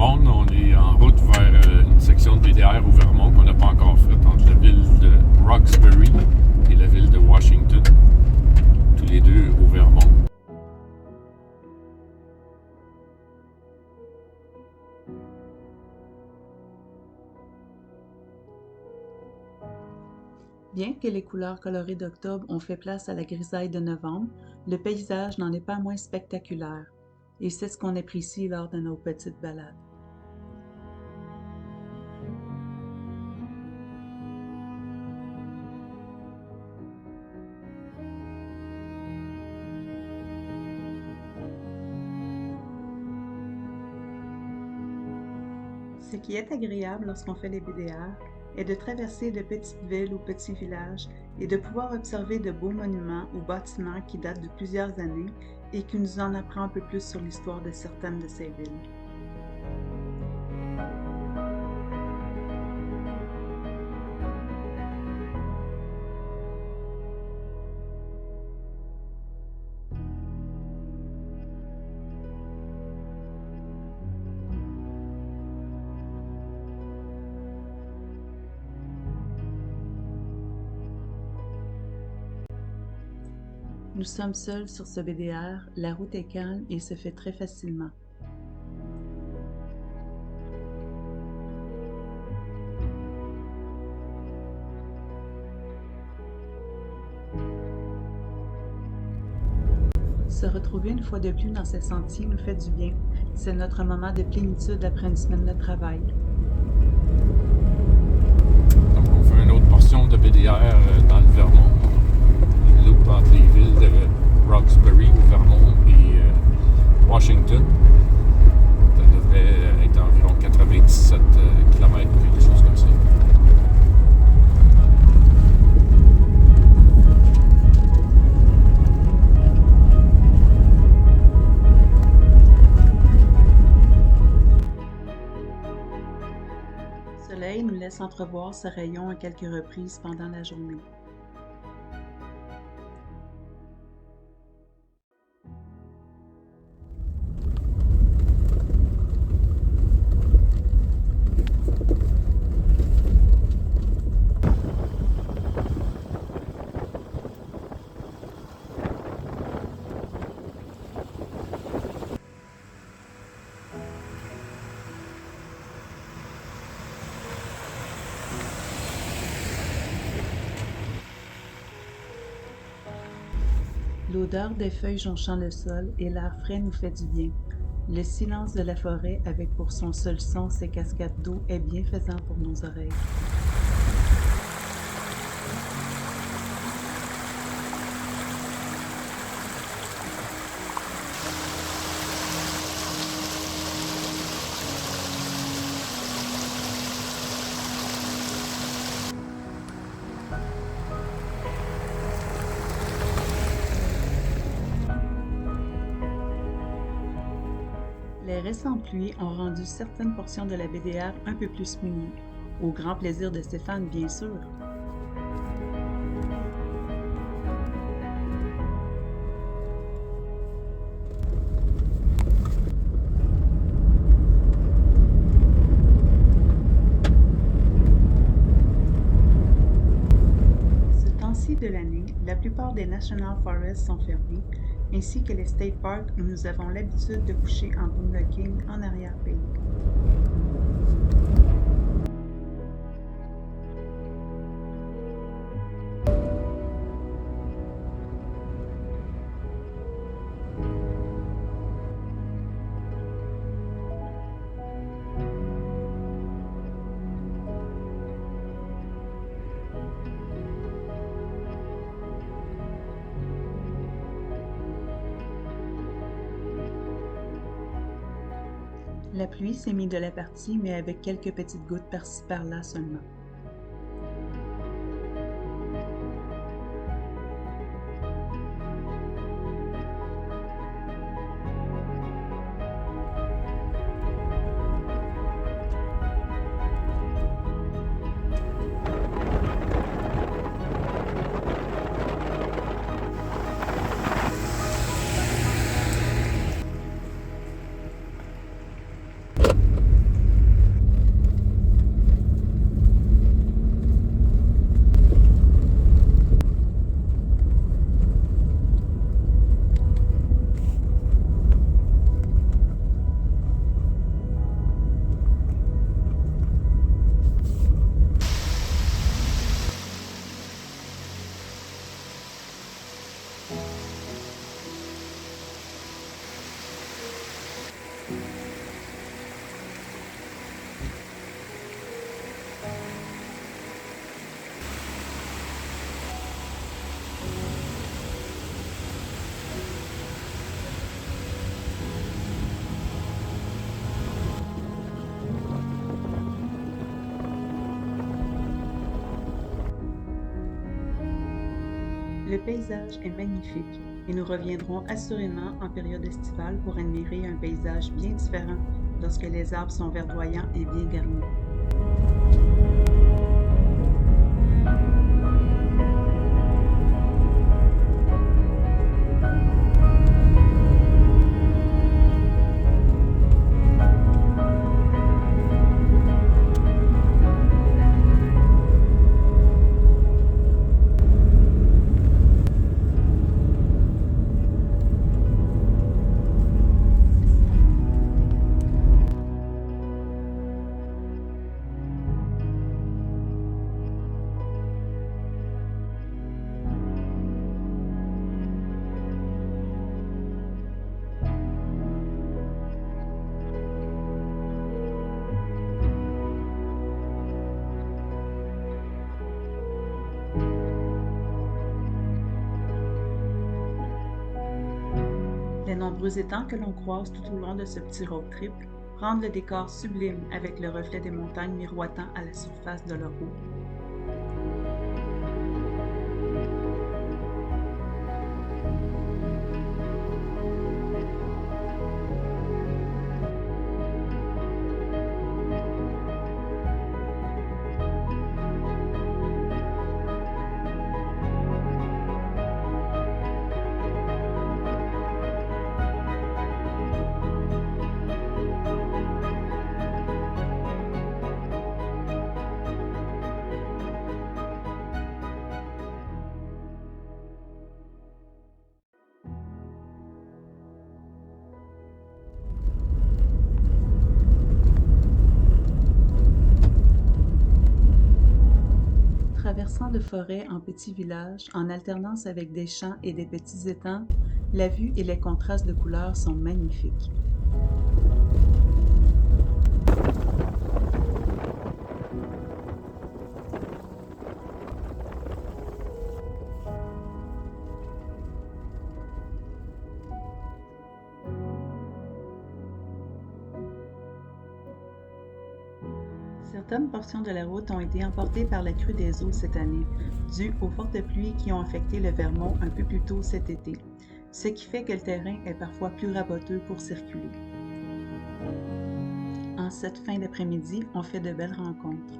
monde. On est en route vers une section de BDR au Vermont qu'on n'a pas encore faite entre la ville de Roxbury et la ville de Washington, tous les deux au Vermont. Bien que les couleurs colorées d'octobre ont fait place à la grisaille de novembre, le paysage n'en est pas moins spectaculaire, et c'est ce qu'on apprécie lors de nos petites balades. Ce qui est agréable lorsqu'on fait les BDR est de traverser de petites villes ou petits villages et de pouvoir observer de beaux monuments ou bâtiments qui datent de plusieurs années et qui nous en apprend un peu plus sur l'histoire de certaines de ces villes. Nous sommes seuls sur ce BDR, la route est calme et se fait très facilement. Se retrouver une fois de plus dans ces sentiers nous fait du bien. C'est notre moment de plénitude après une semaine de travail. Donc on fait une autre portion de BDR dans le Vermont. Une loupe entre les villes de Roxbury au Vermont et Washington. Ça devrait être environ 97 km, quelque chose comme ça. Le soleil nous laisse entrevoir ce rayon à quelques reprises pendant la journée. L'odeur des feuilles jonchant le sol et l'air frais nous fait du bien. Le silence de la forêt, avec pour son seul son ses cascades d'eau, est bienfaisant pour nos oreilles. Les récentes pluies ont rendu certaines portions de la BDR un peu plus mouillées, au grand plaisir de Stéphane bien sûr. Ce temps-ci de l'année, la plupart des National Forests sont fermés, ainsi que les State Parks où nous avons l'habitude de coucher en boondocking en arrière-pays. La pluie s'est mise de la partie, mais avec quelques petites gouttes par-ci par-là seulement. paysage est magnifique et nous reviendrons assurément en période estivale pour admirer un paysage bien différent lorsque les arbres sont verdoyants et bien garnis. Les nombreux étangs que l'on croise tout au long de ce petit road trip rendent le décor sublime avec le reflet des montagnes miroitant à la surface de leur eau. Traversant de forêt en petits villages, en alternance avec des champs et des petits étangs, la vue et les contrastes de couleurs sont magnifiques. Certaines portions de la route ont été emportées par la crue des eaux cette année, due aux fortes pluies qui ont affecté le Vermont un peu plus tôt cet été, ce qui fait que le terrain est parfois plus raboteux pour circuler. En cette fin d'après-midi, on fait de belles rencontres.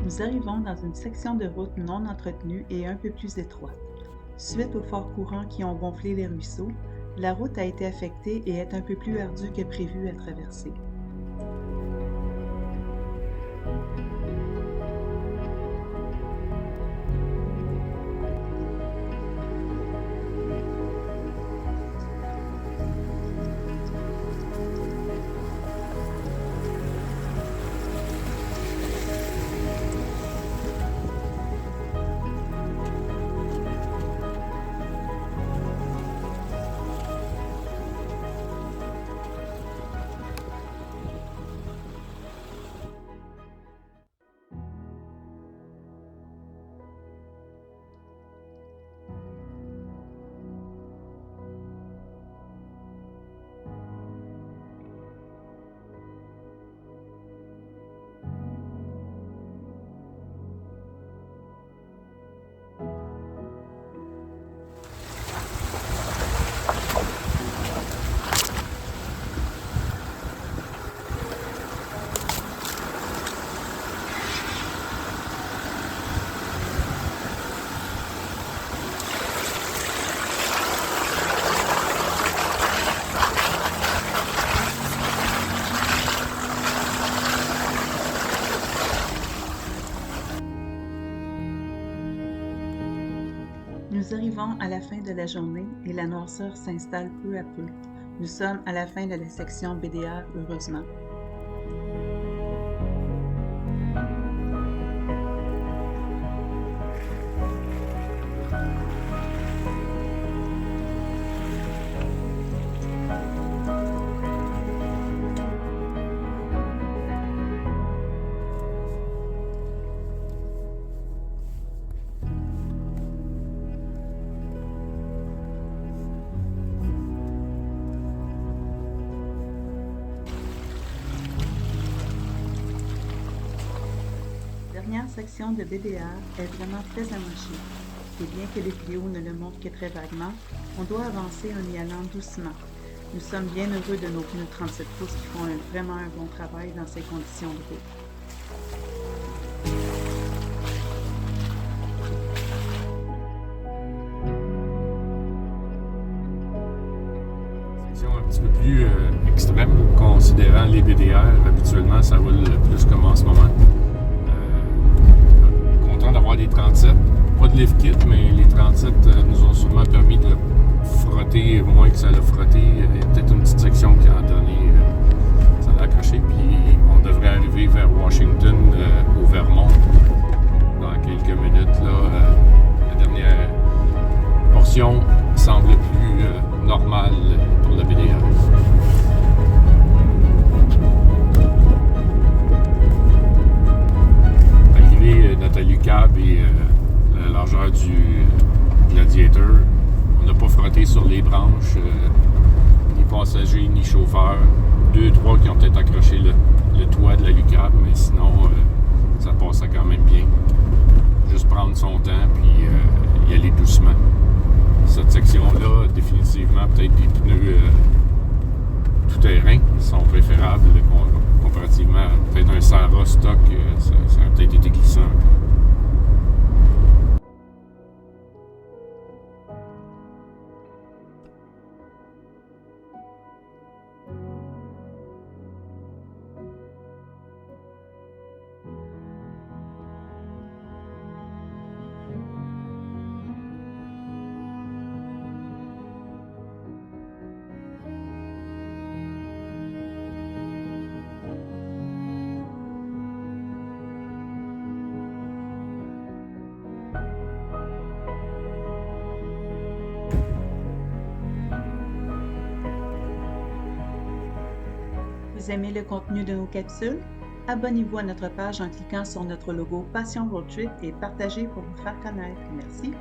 Nous arrivons dans une section de route non entretenue et un peu plus étroite. Suite aux forts courants qui ont gonflé les ruisseaux, la route a été affectée et est un peu plus ardue que prévu à traverser. Nous arrivons à la fin de la journée et la noirceur s'installe peu à peu. Nous sommes à la fin de la section BDR, heureusement. La dernière section de BDR est vraiment très amochée, et bien que les vidéos ne le montrent que très vaguement, on doit avancer en y allant doucement. Nous sommes bien heureux de nos pneus 37 pouces qui font vraiment un bon travail dans ces conditions de route. Section un petit peu plus extrême, considérant les BDR. Habituellement, ça roule plus comme en ce moment. Content d'avoir des 37. Pas de lift kit, mais les 37 nous ont sûrement permis de frotter moins que ça l'a frotté. Il y a peut-être une petite section qui a donné, ça l'a accroché. Puis on devrait arriver vers Washington, au Vermont, dans quelques minutes. Là, la dernière portion semble plus normale pour le BDR. Arrivé notre Lucab et la largeur du Gladiator, on n'a pas frotté sur les branches, ni passagers, ni chauffeurs. 2-3 qui ont peut-être accroché le toit de la Lucab, mais sinon, ça passait quand même bien. Juste prendre son temps, puis y aller doucement. Cette section-là, définitivement, peut-être des pneus tout-terrain sont préférables comparativement à peut-être un Sahara stock, ça a peut-être été glissant. Vous aimez le contenu de nos capsules? Abonnez-vous à notre page en cliquant sur notre logo Passion Road Trip et partagez pour vous faire connaître. Merci!